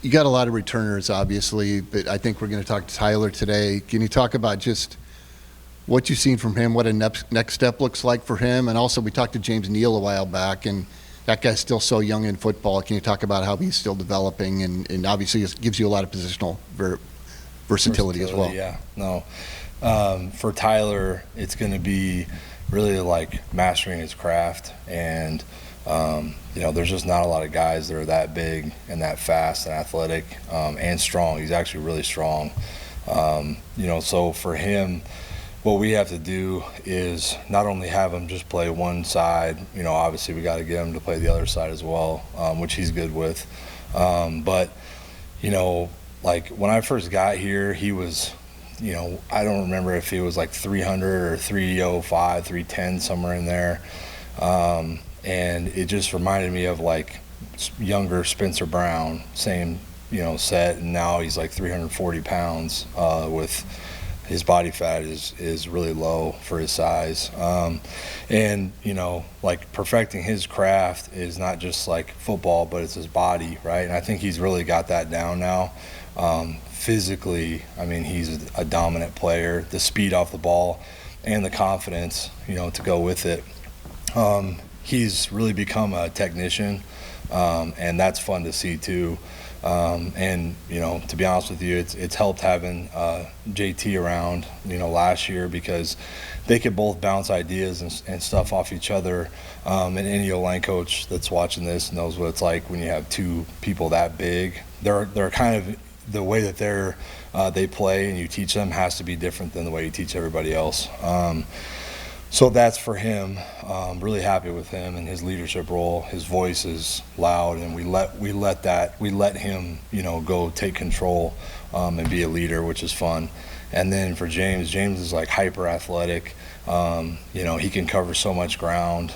you got a lot of returners, obviously, but I think we're going to talk to Tyler today. Can you talk about just what you've seen from him, what a next step looks like for him? And also, we talked to James Neal a while back, and that guy's still so young in football. Can you talk about how he's still developing, and obviously it gives you a lot of positional versatility as well? Yeah, no. For Tyler, it's going to be really like mastering his craft, and there's just not a lot of guys that are that big and that fast and athletic and strong. He's actually really strong. So for him, what we have to do is not only have him just play one side, obviously we got to get him to play the other side as well, which he's good with. But like when I first got here, he was, I don't remember if he was like 300 or 305, 310, somewhere in there. And it just reminded me of like younger Spencer Brown, same, set, and now he's like 340 pounds with his body fat is really low for his size. And, like perfecting his craft is not just like football, but it's his body, right? And I think he's really got that down now. Physically, I mean, he's a dominant player. The speed off the ball and the confidence, to go with it. He's really become a technician, and that's fun to see too. And to be honest with you, it's helped having JT around, last year, because they could both bounce ideas and stuff off each other. And any O-line coach that's watching this knows what it's like when you have two people that big. They're kind of, the way that they play and you teach them has to be different than the way you teach everybody else. So that's for him. Really happy with him and his leadership role. His voice is loud, and we let him, go take control and be a leader, which is fun. And then for James is like hyper athletic. He can cover so much ground.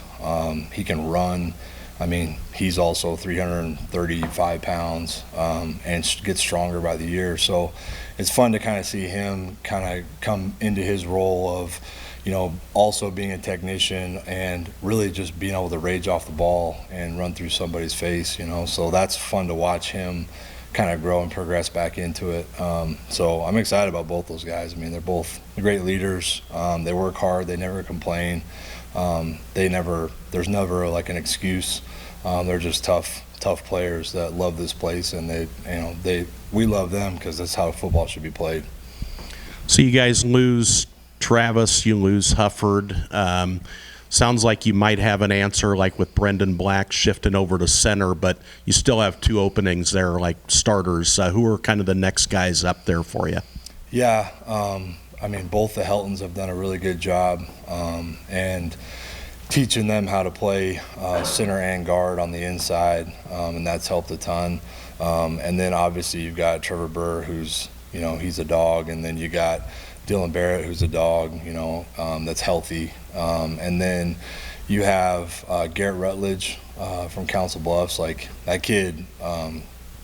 He can run. I mean, he's also 335 pounds and gets stronger by the year. So it's fun to kind of see him kind of come into his role of, also being a technician and really just being able to rage off the ball and run through somebody's face, So that's fun to watch him kind of grow and progress back into it. So I'm excited about both those guys. I mean, they're both great leaders. They work hard. They never complain. There's never like an excuse. They're just tough players that love this place, and we love them because that's how football should be played. So you guys lose Travis, you lose Hufford. Sounds like you might have an answer like with Brendan Black shifting over to center, but you still have two openings there like starters. Who are kind of the next guys up there for you? Yeah, I mean, both the Heltons have done a really good job, and teaching them how to play center and guard on the inside, and that's helped a ton. And then obviously you've got Trevor Burr, who's, he's a dog, and then you got Dylan Barrett, who's a dog, that's healthy. And then you have Garrett Rutledge from Council Bluffs. Like, that kid,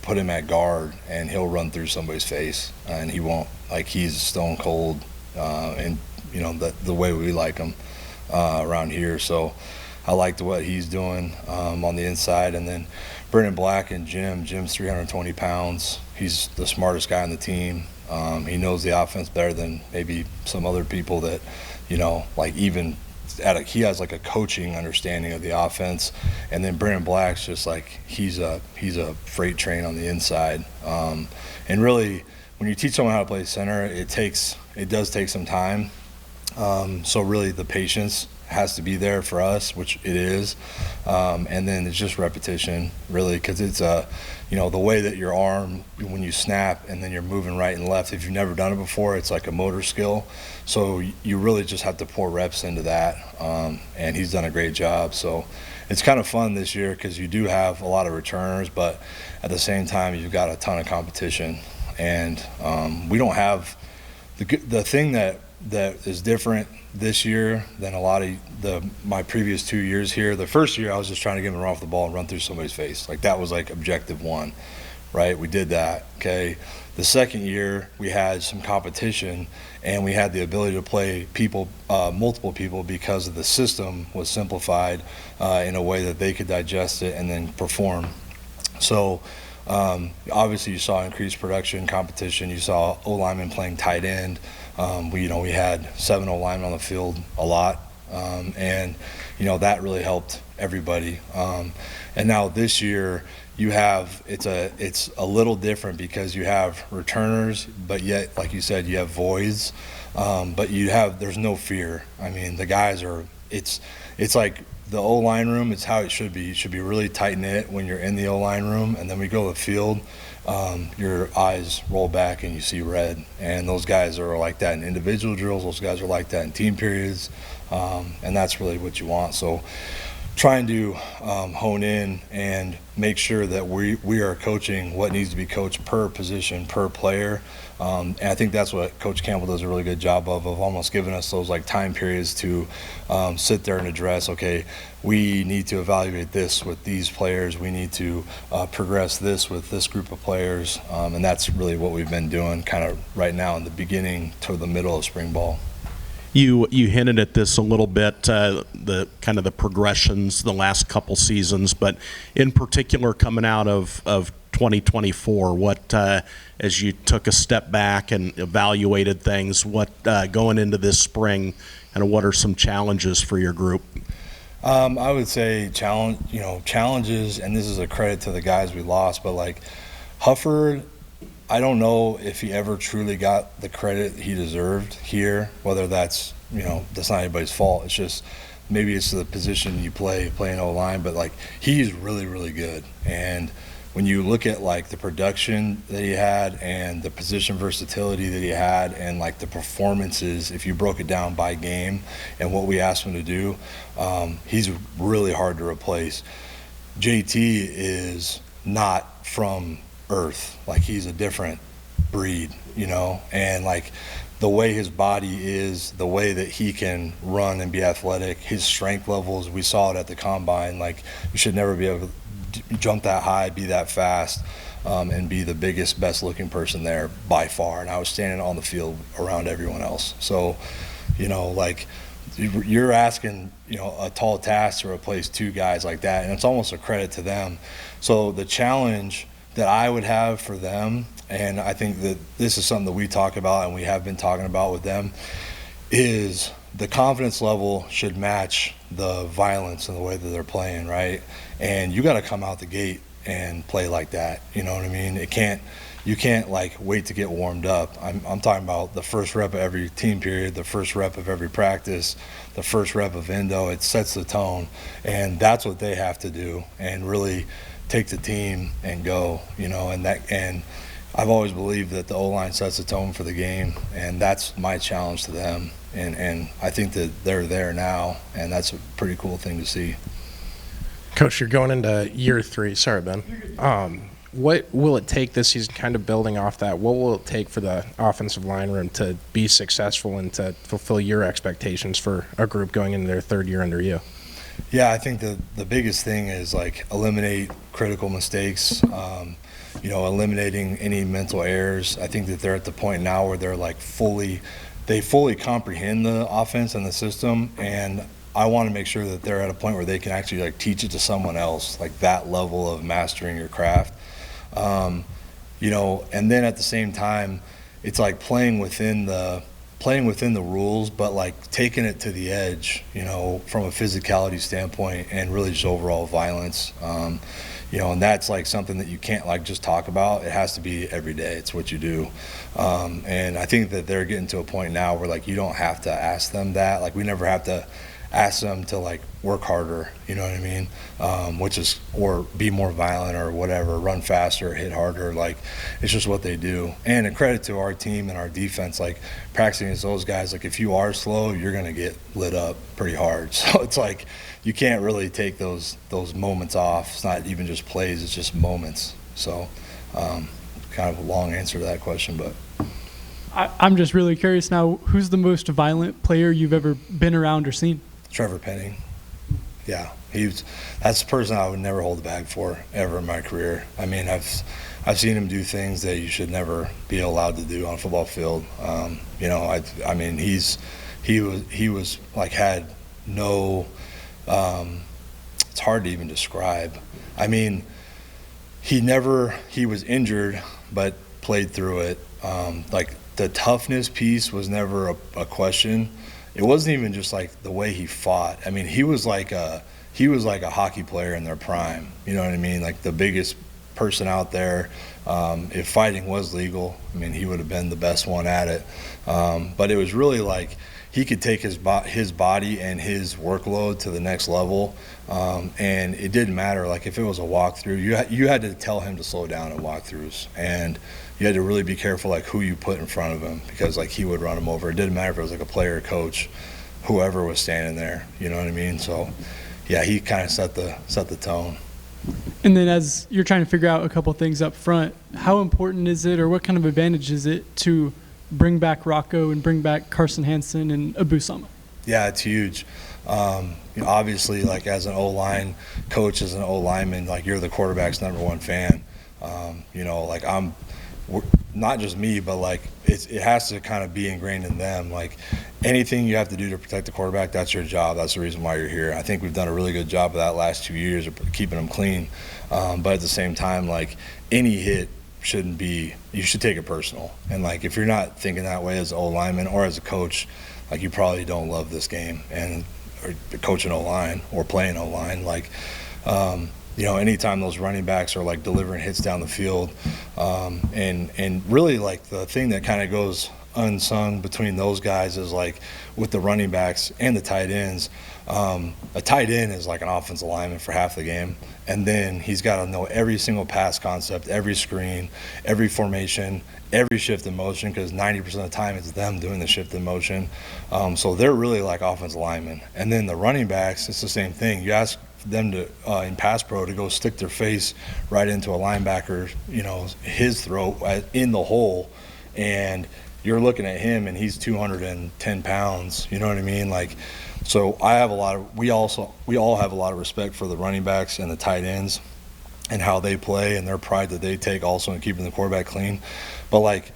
put him at guard, and he'll run through somebody's face, and he won't. Like, he's stone cold, and, the way we like him around here. So I liked what he's doing on the inside. And then Brendan Black and Jim's 320 pounds. He's the smartest guy on the team. He knows the offense better than maybe some other people that, like even he has like a coaching understanding of the offense. And then Brendan Black's just like, he's a freight train on the inside. And really, when you teach someone how to play center, it does take some time. So really the patience has to be there for us, which it is. And then it's just repetition, really, because it's the way that your arm, when you snap and then you're moving right and left, if you've never done it before, it's like a motor skill. So you really just have to pour reps into that. And he's done a great job. So it's kind of fun this year because you do have a lot of returners, but at the same time, you've got a ton of competition. And we don't have the thing that is different this year than a lot of my previous 2 years here. The first year I was just trying to get him to run off the ball and run through somebody's face. Like, that was like objective one, right? We did that, okay? The second year we had some competition, and we had the ability to play multiple people, because of the system was simplified in a way that they could digest it and then perform. So Obviously, you saw increased production, competition. You saw O-linemen playing tight end. We had 7 O-linemen on the field a lot, and that really helped everybody. And now this year, you have it's a little different because you have returners, but yet, like you said, you have voids. But there's no fear. I mean, the guys are. It's like the O-line room is how it should be. It should be really tight knit when you're in the O-line room, and then we go to the field. Your eyes roll back and you see red. And those guys are like that in individual drills. Those guys are like that in team periods, and that's really what you want. So, trying to hone in and make sure that we are coaching what needs to be coached per position, per player. And I think that's what Coach Campbell does a really good job of almost giving us those like time periods to sit there and address, okay, we need to evaluate this with these players. We need to progress this with this group of players. And that's really what we've been doing kind of right now in the beginning to the middle of spring ball. You hinted at this a little bit, the kind of the progressions the last couple seasons, but in particular coming out of 2024, what as you took a step back and evaluated things, what going into this spring, and what are some challenges for your group? I would say challenges, and this is a credit to the guys we lost, but like Hufford, I don't know if he ever truly got the credit he deserved here, whether that's not anybody's fault. It's just maybe it's the position you playing O-line, but like he's really, really good. And when you look at like the production that he had and the position versatility that he had and like the performances, if you broke it down by game and what we asked him to do, he's really hard to replace. JT is not from Earth. Like he's a different breed, and like the way his body is, the way that he can run and be athletic, his strength levels, we saw it at the combine. Like you should never be able to jump that high, be that fast, and be the biggest, best looking person there by far. And I was standing on the field around everyone else. So, like you're asking, a tall task to replace 2 guys like that, and it's almost a credit to them. So the challenge that I would have for them, and I think that this is something that we talk about and we have been talking about with them, is the confidence level should match the violence and the way that they're playing, right? And you got to come out the gate and play like that. You know what I mean? You can't like wait to get warmed up. I'm talking about the first rep of every team period, the first rep of every practice, the first rep of endo. It sets the tone, and that's what they have to do and really take the team and go, and I've always believed that the O-line sets the tone for the game, and that's my challenge to them, and I think that they're there now, and that's a pretty cool thing to see. Coach, you're going into year 3. Sorry, Ben. What will it take this season, kind of building off that? What will it take for the offensive line room to be successful and to fulfill your expectations for a group going into their 3rd year under you? Yeah, I think the biggest thing is like eliminate critical mistakes, eliminating any mental errors. I think that they're at the point now where they're like fully comprehend the offense and the system, and I want to make sure that they're at a point where they can actually like teach it to someone else, like that level of mastering your craft. And then at the same time, it's like playing within the rules, but like taking it to the edge, from a physicality standpoint and really just overall violence. And that's like something that you can't like just talk about. It has to be every day. It's what you do. And I think that they're getting to a point now where like you don't have to ask them that. Like we never have to ask them to like work harder, you know what I mean? Or be more violent or whatever, run faster, hit harder. Like it's just what they do. And a credit to our team and our defense, like practicing against those guys, like if you are slow, you're going to get lit up pretty hard. So it's like you can't really take those moments off. It's not even just plays, it's just moments. So kind of a long answer to that question, but I'm just really curious now, who's the most violent player you've ever been around or seen? Trevor Penning. Yeah, that's the person I would never hold the bag for ever in my career. I mean, I've seen him do things that you should never be allowed to do on a football field. I mean, he was like had no. It's hard to even describe. I mean, he was injured, but played through it. Like the toughness piece was never a question. It wasn't even just like the way he fought. I mean, he was like a hockey player in their prime. You know what I mean? Like the biggest person out there. If fighting was legal, I mean, he would have been the best one at it. But it was really like he could take his body and his workload to the next level, and it didn't matter. Like if it was a walkthrough, you had to tell him to slow down at walkthroughs, and you had to really be careful like who you put in front of him, because like he would run him over. It didn't matter if it was like a player or coach, whoever was standing there. You know what I mean? So yeah, he kind of set the tone. And then as you're trying to figure out a couple things up front, how important is it, or what kind of advantage is it to bring back Rocco and bring back Carson Hansen and Abu Sama? Yeah, it's huge. Obviously, like as an O-line coach, as an O-lineman, like you're the quarterback's #1 fan. Like not just me, but like it has to kind of be ingrained in them. Like anything you have to do to protect the quarterback, that's your job. That's the reason why you're here. I think we've done a really good job of that last 2 years of keeping them clean. But at the same time, like any hit shouldn't be, you should take it personal. And like if you're not thinking that way as an O-lineman or as a coach, like you probably don't love this game and or coaching O-line or playing O-line. Like anytime those running backs are like delivering hits down the field, and really like the thing that kind of goes unsung between those guys is like with the running backs and the tight ends, a tight end is like an offensive lineman for half the game, and then he's got to know every single pass concept, every screen, every formation, every shift in motion, because 90% of the time it's them doing the shift in motion. So they're really like offensive linemen. And then the running backs, it's the same thing. You ask them to in pass pro to go stick their face right into a linebacker, his throat in the hole, and you're looking at him and he's 210 pounds. You know what I mean? Like, so we all have a lot of respect for the running backs and the tight ends and how they play and their pride that they take also in keeping the quarterback clean. But like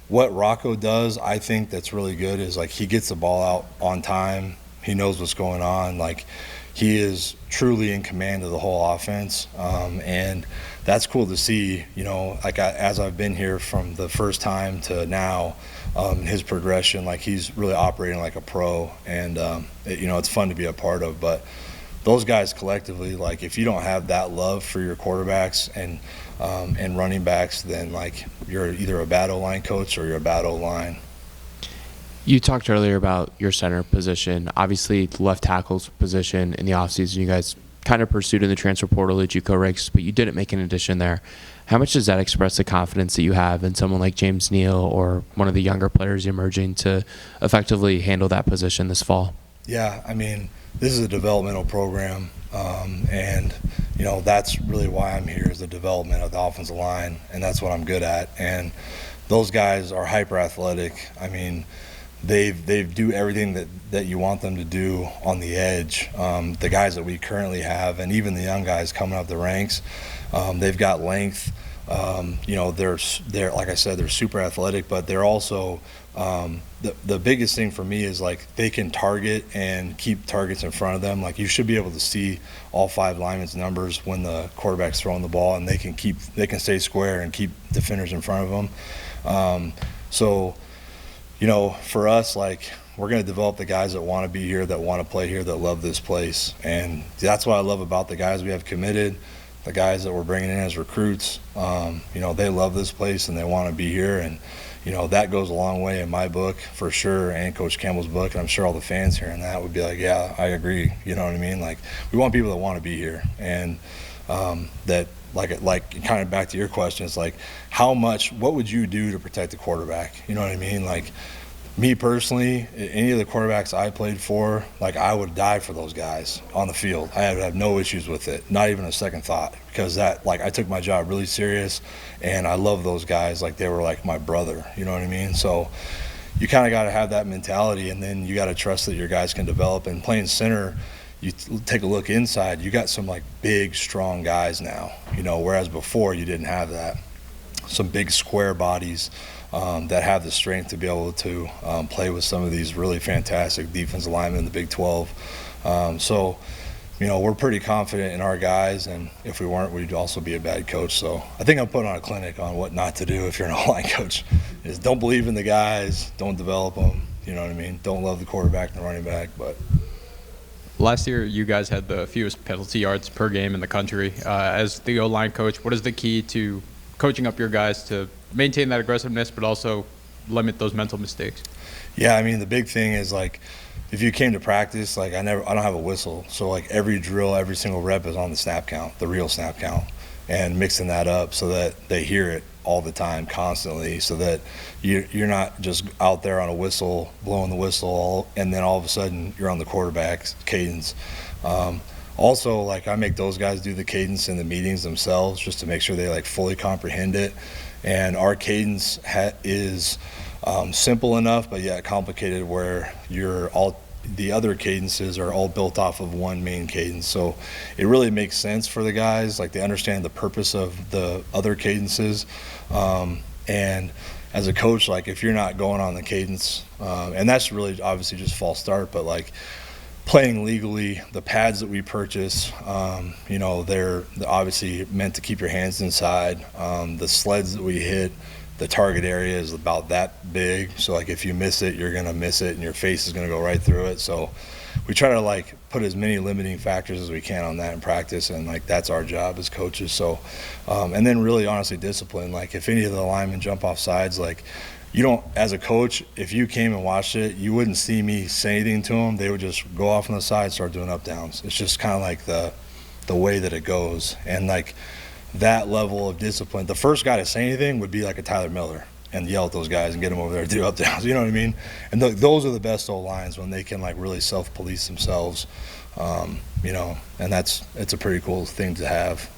what Rocco does, I think that's really good is like he gets the ball out on time. He knows what's going on. Like he is truly in command of the whole offense, and that's cool to see. As I've been here from the first time to now, his progression, like he's really operating like a pro, and it's fun to be a part of. But those guys collectively, like if you don't have that love for your quarterbacks and running backs, then like you're either a bad O-line coach or you're a bad O-line. You talked earlier about your center position. Obviously, the left tackle's position in the offseason, you guys kind of pursued in the transfer portal at JUCO ranks, but you didn't make an addition there. How much does that express the confidence that you have in someone like James Neal or one of the younger players emerging to effectively handle that position this fall? Yeah, I mean, this is a developmental program, and that's really why I'm here, is the development of the offensive line, and that's what I'm good at. And those guys are hyper athletic. I mean, they do everything that you want them to do on the edge. The guys that we currently have, and even the young guys coming up the ranks, they've got length. They're like I said, they're super athletic, but they're also the biggest thing for me is like they can target and keep targets in front of them. Like you should be able to see all 5 linemen's numbers when the quarterback's throwing the ball, and they can stay square and keep defenders in front of them. For us, like we're going to develop the guys that want to be here, that want to play here, that love this place. And that's what I love about the guys we have committed, the guys that we're bringing in as recruits. They love this place and they want to be here. And, that goes a long way in my book for sure, and Coach Campbell's book. And I'm sure all the fans hearing that would be like, yeah, I agree. You know what I mean? Like we want people that want to be here, and that like kind of back to your question, it's like what would you do to protect the quarterback? You know what I mean? Like me personally, any of the quarterbacks I played for, like I would die for those guys on the field. I would have no issues with it, not even a second thought, because I took my job really serious, and I love those guys like they were like my brother. You know what I mean? So you kind of got to have that mentality, and then you got to trust that your guys can develop. And playing center, you take a look inside, you got some like big, strong guys now, whereas before you didn't have that. Some big square bodies that have the strength to be able to play with some of these really fantastic defensive linemen in the Big 12. So we're pretty confident in our guys, and if we weren't, we'd also be a bad coach. So I think I'm putting on a clinic on what not to do if you're an O-line coach. Is don't believe in the guys, don't develop them, you know what I mean? Don't love the quarterback and the running back. But last year, you guys had the fewest penalty yards per game in the country. As the O-line coach, what is the key to coaching up your guys to maintain that aggressiveness but also limit those mental mistakes? Yeah, I mean, the big thing is, like, if you came to practice, like, I don't have a whistle. So, like, every drill, every single rep is on the snap count, the real snap count, and mixing that up so that they hear it all the time, constantly, so that you're not just out there on a whistle, blowing the whistle, and then all of a sudden you're on the quarterback's cadence. Also, like, I make those guys do the cadence in the meetings themselves just to make sure they, like, fully comprehend it. And our cadence is simple enough, but yet complicated, where the other cadences are all built off of one main cadence. So it really makes sense for the guys. Like, they understand the purpose of the other cadences. And as a coach, like, if you're not going on the cadence, and that's really obviously just false start, but, like, playing legally, the pads that we purchase, they're obviously meant to keep your hands inside. The sleds that we hit, the target area is about that big. So, like, if you miss it, you're going to miss it and your face is going to go right through it. So we try to, like, put as many limiting factors as we can on that in practice. And, like, that's our job as coaches. So, and then really honestly discipline. Like, if any of the linemen jump off sides, like, you don't, as a coach, if you came and watched it, you wouldn't see me say anything to them. They would just go off on the side, start doing up downs. It's just kind of like the way that it goes. And, like, that level of discipline, the first guy to say anything would be like a Tyler Miller and yell at those guys and get them over there to do up downs. You know what I mean? And those are the best old lines, when they can, like, really self-police themselves. And it's a pretty cool thing to have.